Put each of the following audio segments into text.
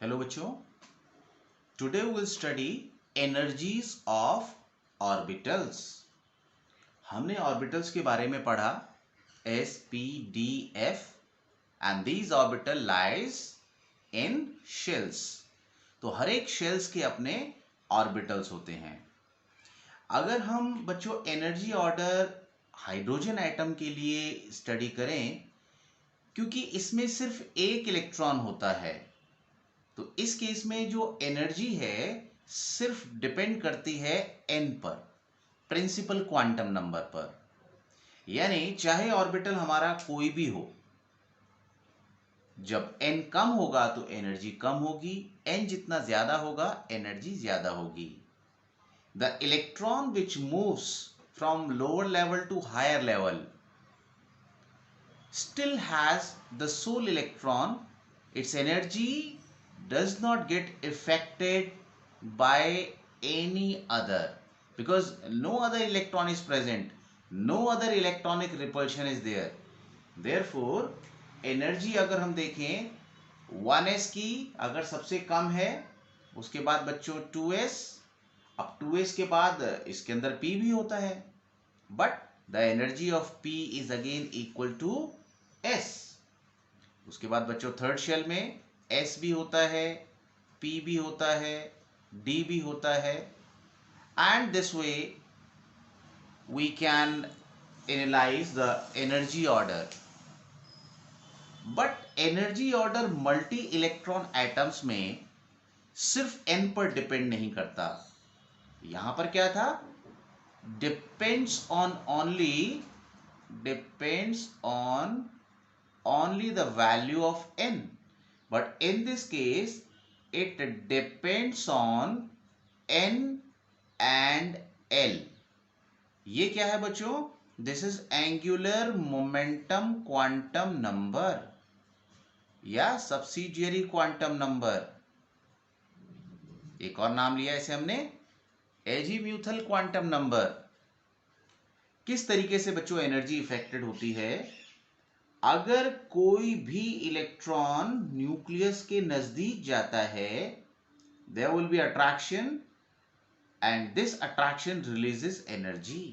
Hello बच्चों, today we will study energies of orbitals. हमने orbitals के बारे में पढ़ा S P D F and these orbital lies in shells. तो हर एक शेल्स के अपने ऑर्बिटल्स होते हैं। अगर हम बच्चों एनर्जी ऑर्डर हाइड्रोजन एटम के लिए स्टडी करें, क्योंकि इसमें सिर्फ एक इलेक्ट्रॉन होता है, तो इस केस में जो एनर्जी है सिर्फ डिपेंड करती है एन पर, प्रिंसिपल क्वांटम नंबर पर। यानी चाहे ऑर्बिटल हमारा कोई भी हो, जब एन कम होगा तो एनर्जी कम होगी, एन जितना ज्यादा होगा एनर्जी ज्यादा होगी। The electron which moves from lower level to higher level still has the sole electron. Its energy does not get affected by any other because no other electron is present, no other electronic repulsion is there. Therefore energy अगर हम देखें 1s की, अगर सबसे कम है, उसके बाद बच्चों 2s, अब 2s के बाद इसके अंदर p भी होता है, but the energy of p is again equal to S। उसके बाद बच्चों थर्ड शेल में S भी होता है, P भी होता है, D भी होता है, and this way we can analyse the energy order. But energy order multi electron atoms में सिर्फ N पर डिपेंड नहीं करता। यहां पर क्या था? Depends on only the value of n, but in this case it depends on n and l. ये क्या है बच्चों? This is angular momentum quantum number या सब्सिडियरी क्वांटम नंबर। एक और नाम लिया इसे हमने एजीम्यूथल क्वांटम नंबर। किस तरीके से बच्चों एनर्जी इफेक्टेड होती है? अगर कोई भी इलेक्ट्रॉन न्यूक्लियस के नजदीक जाता है, there will be attraction and this attraction releases energy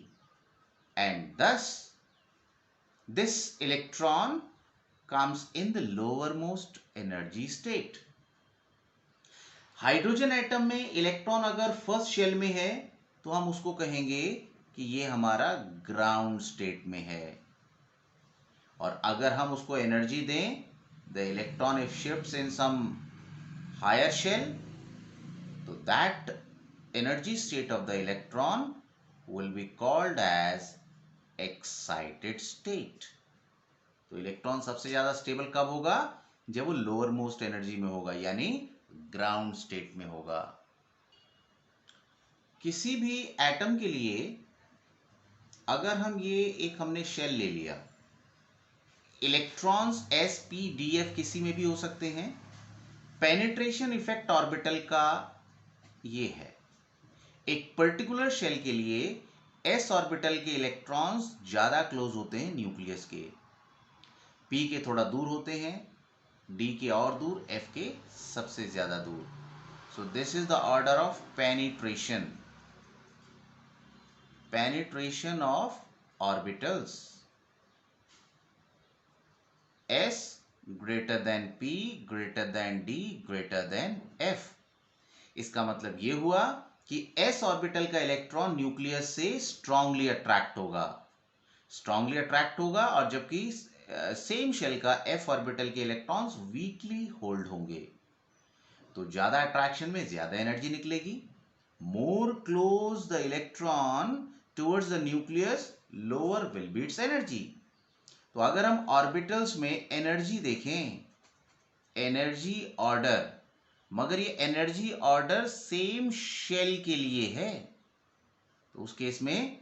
and thus this electron comes in the lowermost energy state. Hydrogen atom में इलेक्ट्रॉन अगर फर्स्ट शेल में है तो हम उसको कहेंगे कि ये हमारा ग्राउंड स्टेट में है, और अगर हम उसको एनर्जी दें, the electron if shifts in some higher shell, तो that energy state of the electron will be called as excited state. तो इलेक्ट्रॉन सबसे ज्यादा स्टेबल कब होगा? जब वो लोअर मोस्ट एनर्जी में होगा, यानी ग्राउंड स्टेट में होगा। किसी भी एटम के लिए अगर हम ये एक हमने शेल ले लिया, electrons s p d f किसी में भी हो सकते हैं। पेनिट्रेशन इफेक्ट ऑर्बिटल का ये है, एक पर्टिकुलर शेल के लिए s ऑर्बिटल के इलेक्ट्रॉन्स ज्यादा क्लोज होते हैं न्यूक्लियस के, p के थोड़ा दूर होते हैं, d के और दूर, f के सबसे ज्यादा दूर। सो this is the order of penetration of orbitals. S greater than P greater than D greater than F। इसका मतलब ये हुआ कि S ऑर्बिटल का इलेक्ट्रॉन न्यूक्लियस से स्ट्रांगली अट्रैक्ट होगा, और जबकि सेम शेल का F ऑर्बिटल के इलेक्ट्रॉन्स वीकली होल्ड होंगे। तो ज्यादा अट्रैक्शन में ज्यादा एनर्जी निकलेगी। More close the electron towards the nucleus, lower will be it's energy. तो अगर हम ऑर्बिटल्स में एनर्जी देखें, एनर्जी ऑर्डर, मगर ये एनर्जी ऑर्डर सेम शेल के लिए है, तो उस केस में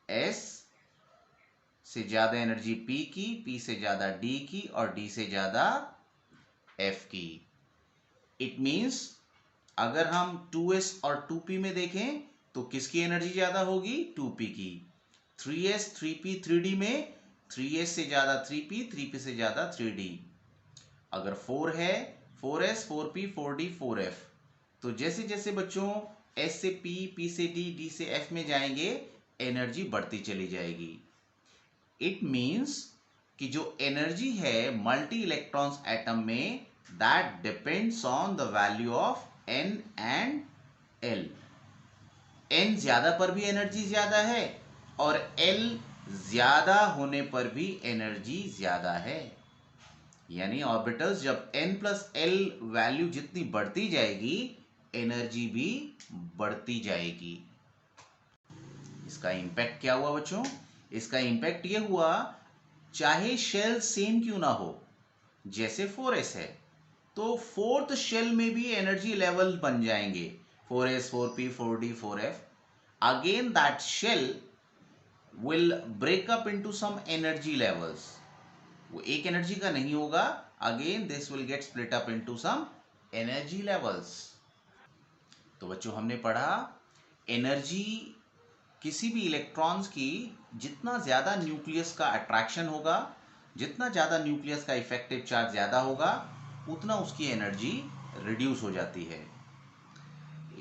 S से ज्यादा एनर्जी P की, P से ज्यादा D की, और D से ज्यादा F की। इट मींस अगर हम 2s और 2p में देखें तो किसकी एनर्जी ज्यादा होगी? 2p की। 3s 3p 3d में 3s से ज्यादा 3p, 3p से ज्यादा 3d। अगर 4 है, 4s 4p 4d 4f। तो जैसे जैसे बच्चों s से p, p से d, d से f में जाएंगे, एनर्जी बढ़ती चली जाएगी। इट मीन्स कि जो एनर्जी है मल्टी इलेक्ट्रॉन्स एटम में, that depends on the value of n and l। n ज्यादा पर भी एनर्जी ज्यादा है और l ज्यादा होने पर भी एनर्जी ज्यादा है। यानी ऑर्बिटल्स जब n प्लस l वैल्यू जितनी बढ़ती जाएगी, एनर्जी भी बढ़ती जाएगी। इसका इंपैक्ट क्या हुआ बच्चों? इसका इंपैक्ट ये हुआ, चाहे शेल सेम क्यों ना हो, जैसे 4s है तो फोर्थ शेल में भी एनर्जी लेवल बन जाएंगे, 4s 4p 4d 4f। Again that shell will break up into some energy levels. वो एक एनर्जी का नहीं होगा, again this will get split up into some energy levels. तो बच्चों हमने पढ़ा एनर्जी किसी भी इलेक्ट्रॉन्स की, जितना ज्यादा न्यूक्लियस का अट्रैक्शन होगा, जितना ज्यादा न्यूक्लियस का इफेक्टिव चार्ज ज्यादा होगा, उतना उसकी एनर्जी रिड्यूस हो जाती है।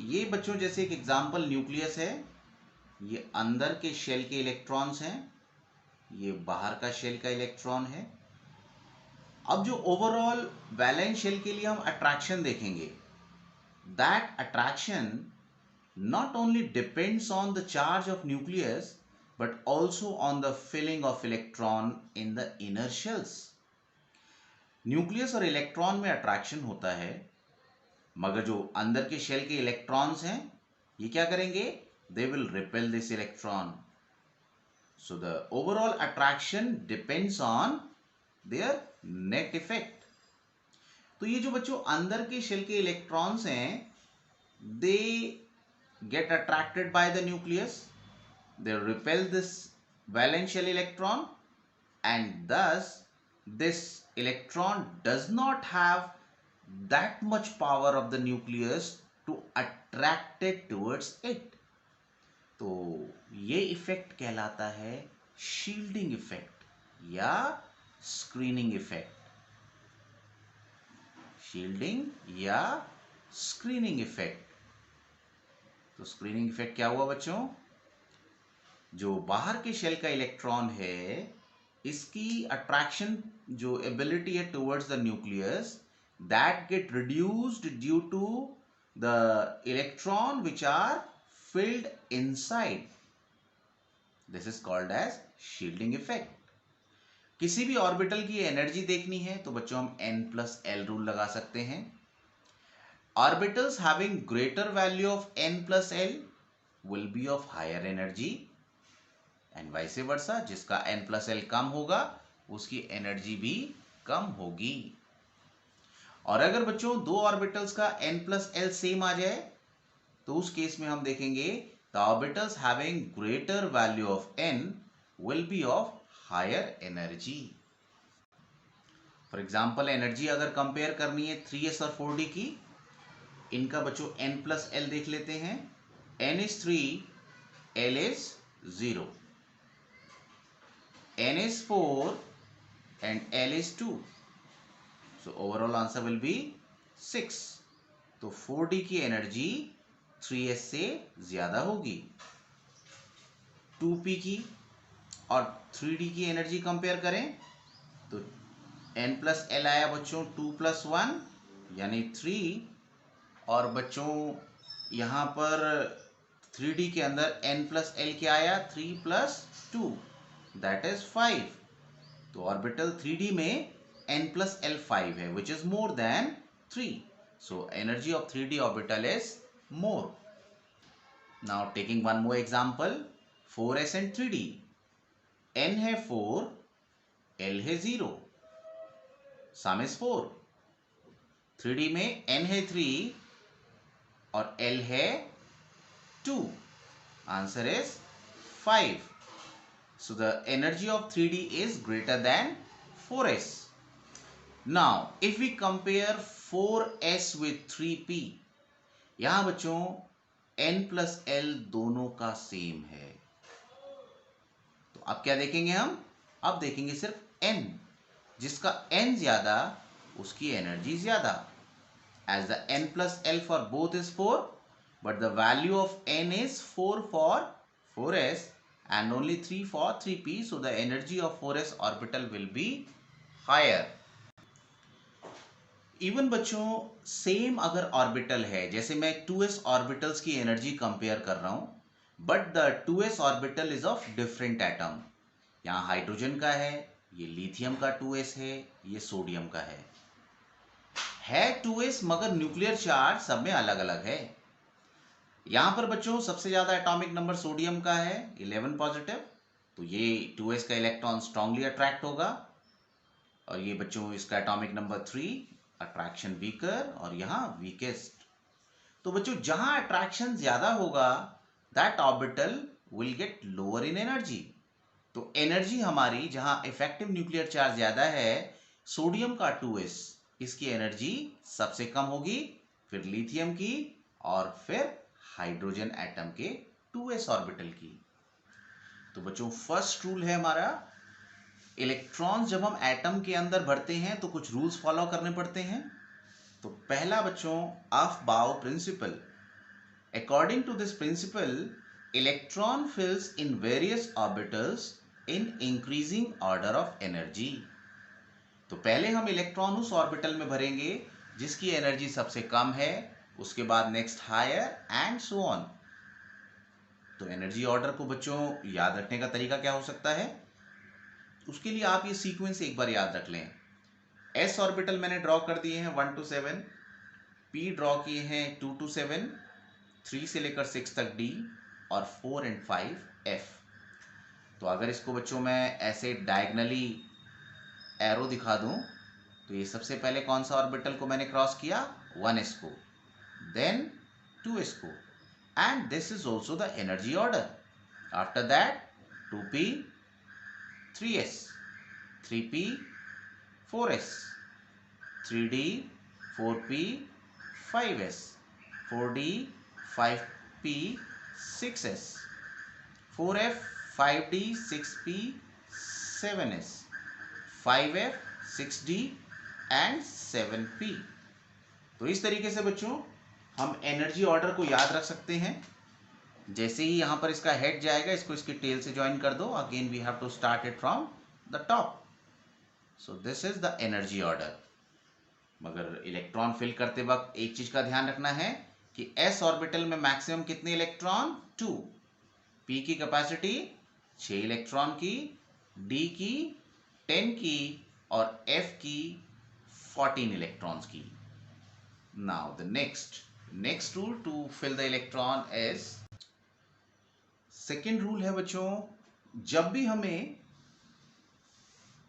ये बच्चों जैसे एक एग्जांपल न्यूक्लियस है, ये अंदर के शेल के इलेक्ट्रॉन्स हैं, ये बाहर का शेल का इलेक्ट्रॉन है। अब जो ओवरऑल वैलेंस शेल के लिए हम अट्रैक्शन देखेंगे, that attraction not only depends on the charge of nucleus but also on the filling of electron in the inner shells। Nucleus और इलेक्ट्रॉन में अट्रैक्शन होता है, मगर जो अंदर के शेल के इलेक्ट्रॉन्स हैं, ये क्या करेंगे? They will repel this electron. So the overall attraction depends on their net effect. तो ये जो बच्चों अंदर के शेल के इलेक्ट्रॉन्स हैं, दे get attracted by the nucleus, they repel this valence shell electron, and thus this electron does not have that much power of the nucleus to attract it towards it। तो ये effect कहलाता है shielding effect या screening effect. Shielding या screening effect. तो screening effect क्या हुआ बच्चों? जो बाहर के शेल का इलेक्ट्रॉन है, इसकी अट्रैक्शन जो एबिलिटी है towards the nucleus, that get reduced due to the electron which are filled inside. This is called as shielding effect. किसी भी ऑर्बिटल की एनर्जी देखनी है तो बच्चों हम n प्लस एल रूल लगा सकते हैं। Orbitals having greater value of n plus l will be of higher energy and vice versa। जिसका n plus l कम होगा उसकी एनर्जी भी कम होगी। और अगर बच्चों दो ऑर्बिटल्स का n plus l सेम आ जाए तो उस केस में हम देखेंगे the orbitals having greater value of n will be of higher energy। For example energy अगर कंपेयर करनी है 3s और 4d की, इनका बच्चों n प्लस एल देख लेते हैं। n is 3, l is 0, n is 4 and l is 2, so overall answer will be 6। तो 4d की एनर्जी 3s से ज्यादा होगी। 2p की और 3d की एनर्जी कंपेयर करें तो n प्लस एल आया बच्चों 2 प्लस 1 यानी 3, और बच्चों यहाँ पर 3d के अंदर n प्लस एल क्या आया? 3 प्लस 2 दैट इज 5। तो ऑर्बिटल 3d में n प्लस एल 5 है which is more than 3। So energy of 3d orbital is more. Now taking one more example, 4s and 3d। n है 4, l है 0, सम is 4। 3d में n है 3 और l है 2, answer is 5। So the energy of 3d is greater than 4s। Now if we compare 4s with 3p, यहां बच्चों n plus l दोनों का सेम है। तो अब क्या देखेंगे हम? अब देखेंगे सिर्फ n। जिसका n ज्यादा उसकी एनर्जी ज्यादा। as the n plus L for both is 4, but the value of n is 4 for 4s and only 3 for 3p, so the energy of 4s orbital will be higher. Even बच्चों same अगर orbital है, जैसे मैं 2s orbitals की energy compare कर रहा हूं, but the 2s orbital is of different atom. यहाँ हाइड्रोजन का है, ये लिथियम का 2s है, ये सोडियम का है 2s, मगर न्यूक्लियर चार्ज सब में अलग अलग है. यहां पर बच्चों सबसे ज्यादा एटॉमिक नंबर सोडियम का है 11 पॉजिटिव, तो ये 2s का इलेक्ट्रॉन स्ट्रांगली अट्रैक्ट होगा. और ये बच्चों इसका एटॉमिक नंबर 3, अट्रैक्शन वीकर, और यहाँ वीकेस्ट. तो बच्चों जहां अट्रैक्शन ज्यादा होगा that orbital will get lower in energy. तो एनर्जी हमारी जहां इफेक्टिव न्यूक्लियर चार्ज ज्यादा है, सोडियम का 2s, इसकी एनर्जी सबसे कम होगी, फिर लिथियम की, और फिर हाइड्रोजन एटम के 2s ऑर्बिटल की. तो बच्चों फर्स्ट रूल है हमारा, इलेक्ट्रॉन्स जब हम एटम के अंदर भरते हैं तो कुछ रूल्स फॉलो करने पड़ते हैं. तो पहला बच्चों aufbau principle. According to this principle, electron fills in various orbitals in increasing order of energy. तो पहले हम इलेक्ट्रॉन उस ऑर्बिटल में भरेंगे जिसकी एनर्जी सबसे कम है, उसके बाद next higher and so on. तो एनर्जी ऑर्डर को बच्चों याद रखने का तरीका क्या हो सकता है? उसके लिए आप ये सीक्वेंस एक बार याद रख लें. s ऑर्बिटल मैंने ड्रॉ कर दिए हैं 1 to 7, p ड्रॉ किए हैं 2 to 7, 3 से लेकर 6 तक d, और 4 and 5 f. तो अगर इसको बच्चों मैं ऐसे डायगनली एरो दिखा दूं, तो ये सबसे पहले कौन सा ऑर्बिटल को मैंने क्रॉस किया? 1s को, देन 2s को, and this is also the energy order. After that 2p 3s, 3p 4s, 3d 4p 5s, 4d 5p 6s, 4f 5d 6p 7s, 5f 6d and 7p. तो इस तरीके से बच्चों हम energy order को याद रख सकते हैं. जैसे ही यहां पर इसका हेड जाएगा, इसको इसके टेल से ज्वाइन कर दो. Again we have to start it from the top. So this is the energy order. मगर इलेक्ट्रॉन फिल करते वक्त एक चीज का ध्यान रखना है कि s ऑर्बिटल में मैक्सिमम कितने इलेक्ट्रॉन? 2. p की कैपेसिटी 6 इलेक्ट्रॉन की, d की 10 की, और f की 14 इलेक्ट्रॉन्स की. Now the next rule to fill the electron is, second rule है बच्चों, जब भी हमें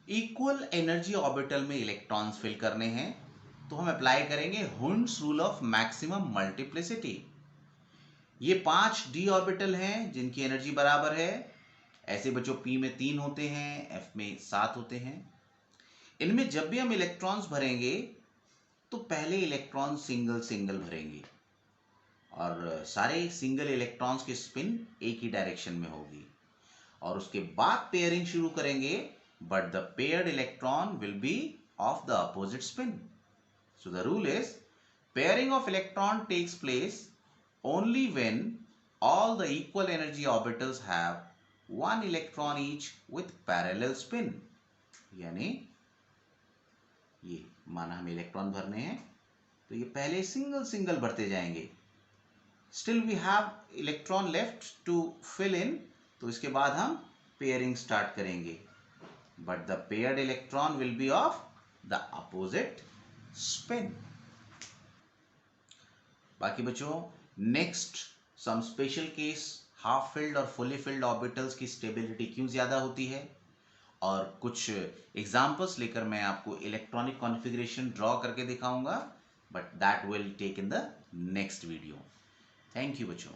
इक्वल एनर्जी ऑर्बिटल में इलेक्ट्रॉन्स फिल करने हैं तो हम अप्लाई करेंगे Hund's rule of maximum multiplicity. ये 5 d ऑर्बिटल हैं जिनकी एनर्जी बराबर है. ऐसे बच्चों p में 3 होते हैं, f में 7 होते हैं. इनमें जब भी हम इलेक्ट्रॉन्स भरेंगे तो पहले इलेक्ट्रॉन सिंगल सिंगल भरेंगे, और सारे सिंगल इलेक्ट्रॉन्स की स्पिन एक ही डायरेक्शन में होगी, और उसके बाद पेयरिंग शुरू करेंगे, but the paired electron will be of the opposite spin. So the rule is, pairing of electron takes place only when all the equal energy orbitals have one electron each with parallel spin. यानी ये माना हमें electron भरने हैं तो ये पहले single single भरते जाएंगे. Still we have electron left to fill in, तो इसके बाद हम पेयरिंग स्टार्ट करेंगे, but the paired electron will be of the opposite spin. बाकी बच्चों next some special case, half filled और फुली फिल्ड ऑर्बिटल्स की स्टेबिलिटी क्यों ज्यादा होती है, और कुछ एग्जांपल्स लेकर मैं आपको इलेक्ट्रॉनिक कॉन्फ़िगरेशन ड्रॉ करके दिखाऊंगा, but that will take in the next video. Thank you बच्चों.